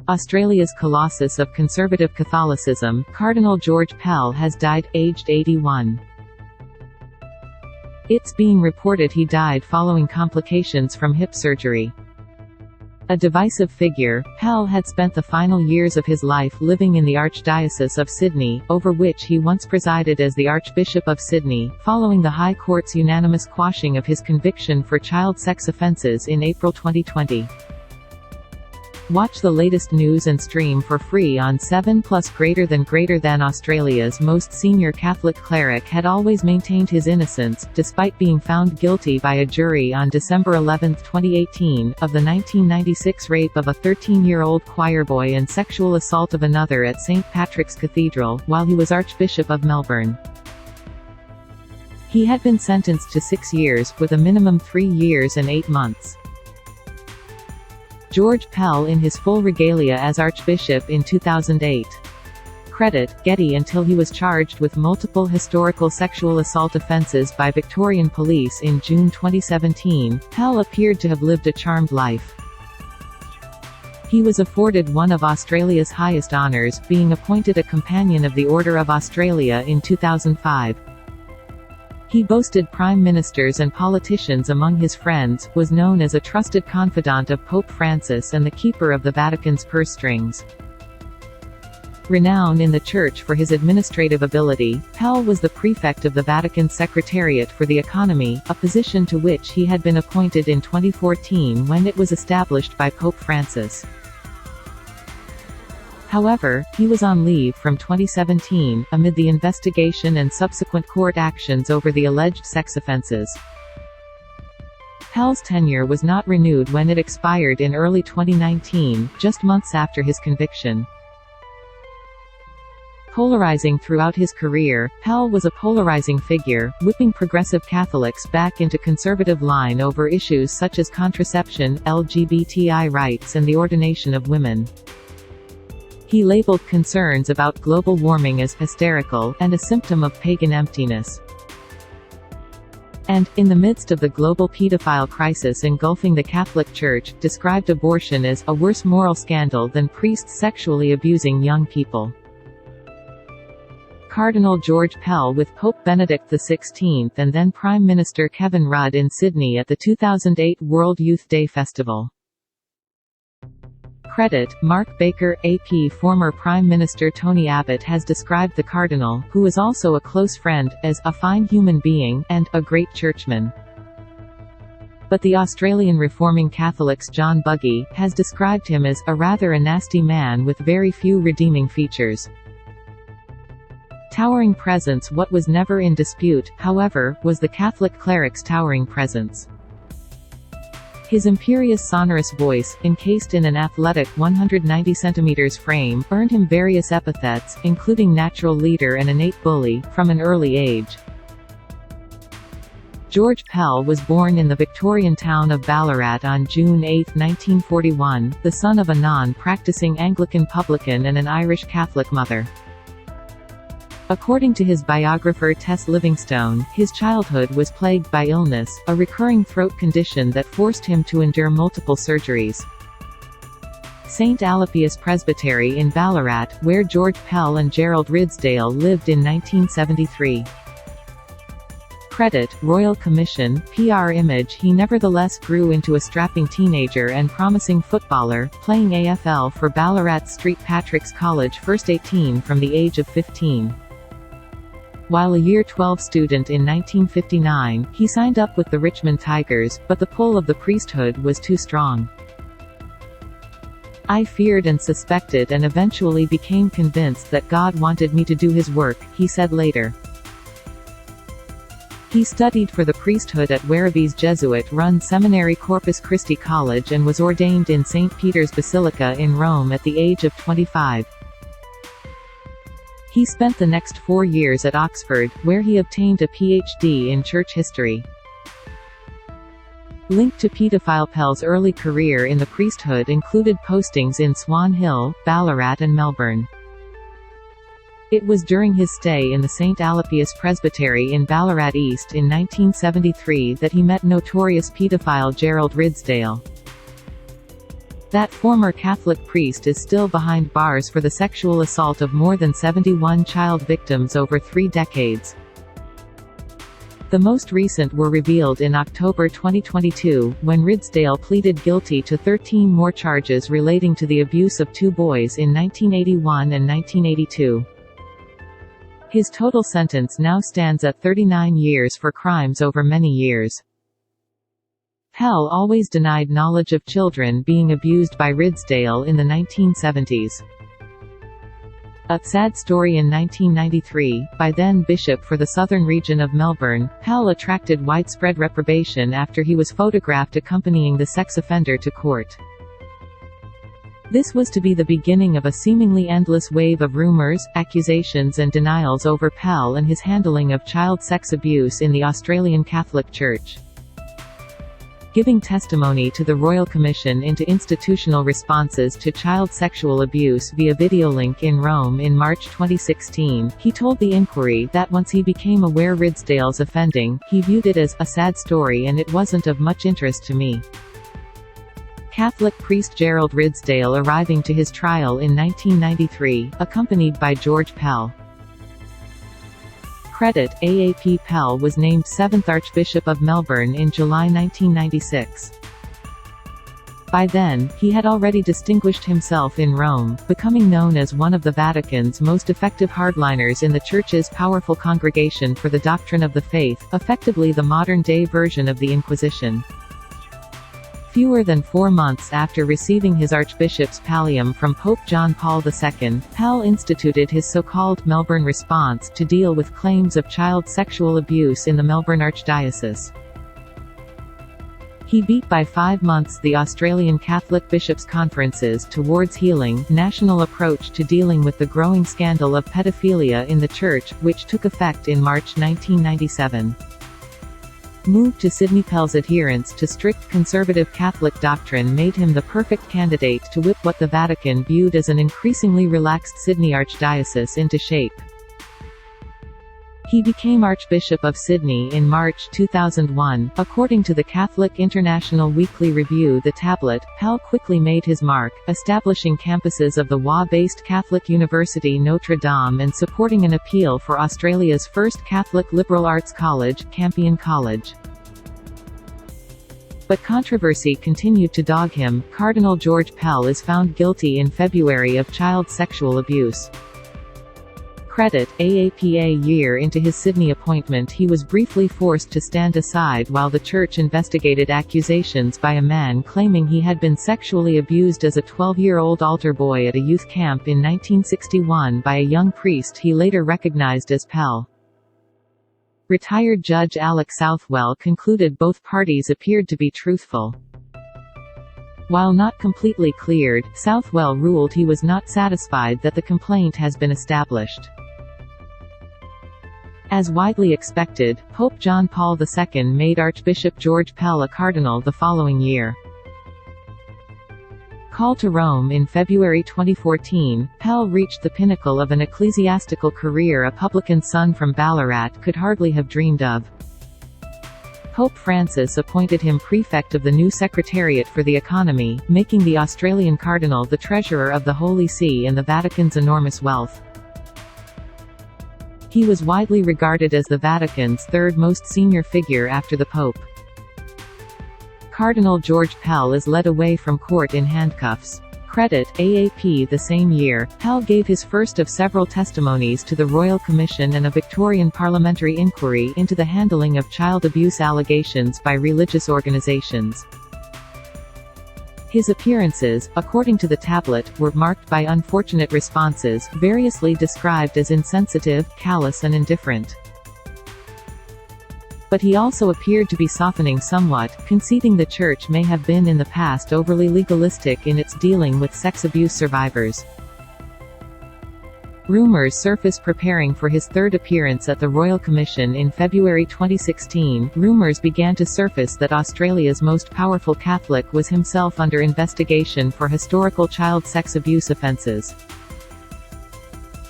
Australia's colossus of conservative Catholicism, Cardinal George Pell has died, aged 81. It's being reported he died following complications from hip surgery. A divisive figure, Pell had spent the final years of his life living in the Archdiocese of Sydney, over which he once presided as the Archbishop of Sydney, following the High Court's unanimous quashing of his conviction for child sex offences in April 2020. Watch the latest news and stream for free on 7plus. Greater than Australia's most senior Catholic cleric had always maintained his innocence, despite being found guilty by a jury on December 11, 2018, of the 1996 rape of a 13-year-old choirboy and sexual assault of another at St. Patrick's Cathedral, while he was Archbishop of Melbourne. He had been sentenced to 6 years, with a minimum 3 years and 8 months. George Pell in his full regalia as Archbishop in 2008. Credit, Getty. Until he was charged with multiple historical sexual assault offences by Victorian police in June 2017, Pell appeared to have lived a charmed life. He was afforded one of Australia's highest honours, being appointed a Companion of the Order of Australia in 2005. He boasted prime ministers and politicians among his friends, was known as a trusted confidant of Pope Francis and the keeper of the Vatican's purse strings. Renowned in the Church for his administrative ability, Pell was the prefect of the Vatican's Secretariat for the Economy, a position to which he had been appointed in 2014 when it was established by Pope Francis. However, he was on leave from 2017, amid the investigation and subsequent court actions over the alleged sex offences. Pell's tenure was not renewed when it expired in early 2019, just months after his conviction. Polarizing throughout his career, Pell was a polarizing figure, whipping progressive Catholics back into conservative line over issues such as contraception, LGBTI rights and the ordination of women. He labeled concerns about global warming as hysterical, and a symptom of pagan emptiness. And, in the midst of the global pedophile crisis engulfing the Catholic Church, described abortion as a worse moral scandal than priests sexually abusing young people. Cardinal George Pell with Pope Benedict XVI and then Prime Minister Kevin Rudd in Sydney at the 2008 World Youth Day Festival. Credit, Mark Baker, AP. Former Prime Minister Tony Abbott has described the Cardinal, who is also a close friend, as a fine human being, and a great churchman. But the Australian reforming Catholic's John Buggy has described him as a rather a nasty man with very few redeeming features. Towering presence. What was never in dispute, however, was the Catholic cleric's towering presence. His imperious sonorous voice, encased in an athletic 190 cm frame, earned him various epithets, including natural leader and innate bully, from an early age. George Pell was born in the Victorian town of Ballarat on June 8, 1941, the son of a non-practicing Anglican publican and an Irish Catholic mother. According to his biographer Tess Livingstone, his childhood was plagued by illness, a recurring throat condition that forced him to endure multiple surgeries. St. Alopius Presbytery in Ballarat, where George Pell and Gerald Ridsdale lived in 1973. Credit, Royal Commission, PR image. He nevertheless grew into a strapping teenager and promising footballer, playing AFL for Ballarat St. Patrick's College First 18 from the age of 15. While a Year 12 student in 1959, he signed up with the Richmond Tigers, but the pull of the priesthood was too strong. I feared and suspected and eventually became convinced that God wanted me to do his work, he said later. He studied for the priesthood at Werribee Jesuit-run seminary Corpus Christi College and was ordained in St. Peter's Basilica in Rome at the age of 25. He spent the next 4 years at Oxford, where he obtained a PhD in church history. Linked to paedophile, Pell's early career in the priesthood included postings in Swan Hill, Ballarat and Melbourne. It was during his stay in the St. Alopius Presbytery in Ballarat East in 1973 that he met notorious paedophile Gerald Ridsdale. That former Catholic priest is still behind bars for the sexual assault of more than 71 child victims over 3 decades. The most recent were revealed in October 2022, when Ridsdale pleaded guilty to 13 more charges relating to the abuse of 2 boys in 1981 and 1982. His total sentence now stands at 39 years for crimes over many years. Pell always denied knowledge of children being abused by Ridsdale in the 1970s. A sad story in 1993, by then Bishop for the southern region of Melbourne, Pell attracted widespread reprobation after he was photographed accompanying the sex offender to court. This was to be the beginning of a seemingly endless wave of rumors, accusations and denials over Pell and his handling of child sex abuse in the Australian Catholic Church. Giving testimony to the Royal Commission into Institutional Responses to Child Sexual Abuse via videolink in Rome in March 2016, he told the inquiry that once he became aware Ridsdale's offending, he viewed it as a sad story and it wasn't of much interest to me. Catholic priest Gerald Ridsdale arriving to his trial in 1993, accompanied by George Pell. Credit: AAP Pell was named 7th Archbishop of Melbourne in July 1996. By then, he had already distinguished himself in Rome, becoming known as one of the Vatican's most effective hardliners in the Church's powerful Congregation for the Doctrine of the Faith, effectively the modern-day version of the Inquisition. Fewer than 4 months after receiving his archbishop's pallium from Pope John Paul II, Pell instituted his so-called Melbourne Response to deal with claims of child sexual abuse in the Melbourne Archdiocese. He beat by 5 months the Australian Catholic Bishops' Conference's Towards Healing, national approach to dealing with the growing scandal of pedophilia in the Church, which took effect in March 1997. Moved to Sydney. Pell's adherence to strict conservative Catholic doctrine made him the perfect candidate to whip what the Vatican viewed as an increasingly relaxed Sydney Archdiocese into shape. He became Archbishop of Sydney in March 2001. According to the Catholic International Weekly Review, The Tablet, Pell quickly made his mark, establishing campuses of the WA-based Catholic University Notre Dame and supporting an appeal for Australia's first Catholic liberal arts college, Campion College. But controversy continued to dog him. Cardinal George Pell is found guilty in February of child sexual abuse. Credit: AAPA. Year into his Sydney appointment, he was briefly forced to stand aside while the Church investigated accusations by a man claiming he had been sexually abused as a 12-year-old altar boy at a youth camp in 1961 by a young priest he later recognized as Pell. Retired Judge Alec Southwell concluded both parties appeared to be truthful. While not completely cleared, Southwell ruled he was not satisfied that the complaint has been established. As widely expected, Pope John Paul II made Archbishop George Pell a cardinal the following year. Called to Rome in February 2014, Pell reached the pinnacle of an ecclesiastical career a publican's son from Ballarat could hardly have dreamed of. Pope Francis appointed him prefect of the new Secretariat for the Economy, making the Australian cardinal the treasurer of the Holy See and the Vatican's enormous wealth. He was widely regarded as the Vatican's third most senior figure after the Pope. Cardinal George Pell is led away from court in handcuffs. Credit: AAP. The same year, Pell gave his first of several testimonies to the Royal Commission and a Victorian parliamentary inquiry into the handling of child abuse allegations by religious organisations. His appearances, according to The Tablet, were marked by unfortunate responses, variously described as insensitive, callous and indifferent. But he also appeared to be softening somewhat, conceding the Church may have been in the past overly legalistic in its dealing with sex abuse survivors. Rumors surfaced preparing for his third appearance at the Royal Commission in February 2016. Rumors began to surface that Australia's most powerful Catholic was himself under investigation for historical child sex abuse offences.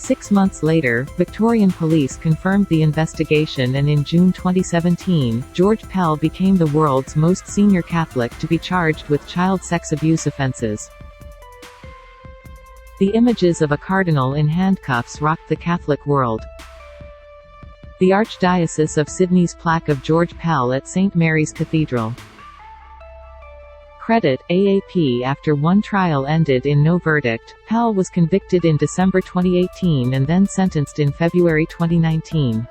6 months later, Victorian police confirmed the investigation, and in June 2017, George Pell became the world's most senior Catholic to be charged with child sex abuse offences. The images of a cardinal in handcuffs rocked the Catholic world. The Archdiocese of Sydney's plaque of George Pell at St Mary's Cathedral. Credit, AAP. After one trial ended in no verdict, Pell was convicted in December 2018 and then sentenced in February 2019.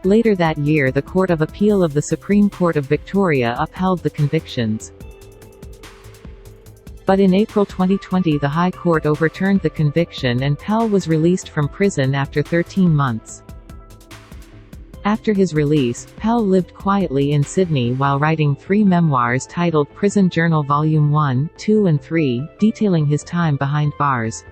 Later that year, the Court of Appeal of the Supreme Court of Victoria upheld the convictions. But in April 2020 the High Court overturned the conviction and Pell was released from prison after 13 months. After his release, Pell lived quietly in Sydney while writing 3 memoirs titled Prison Journal Volume 1, 2 and 3, detailing his time behind bars.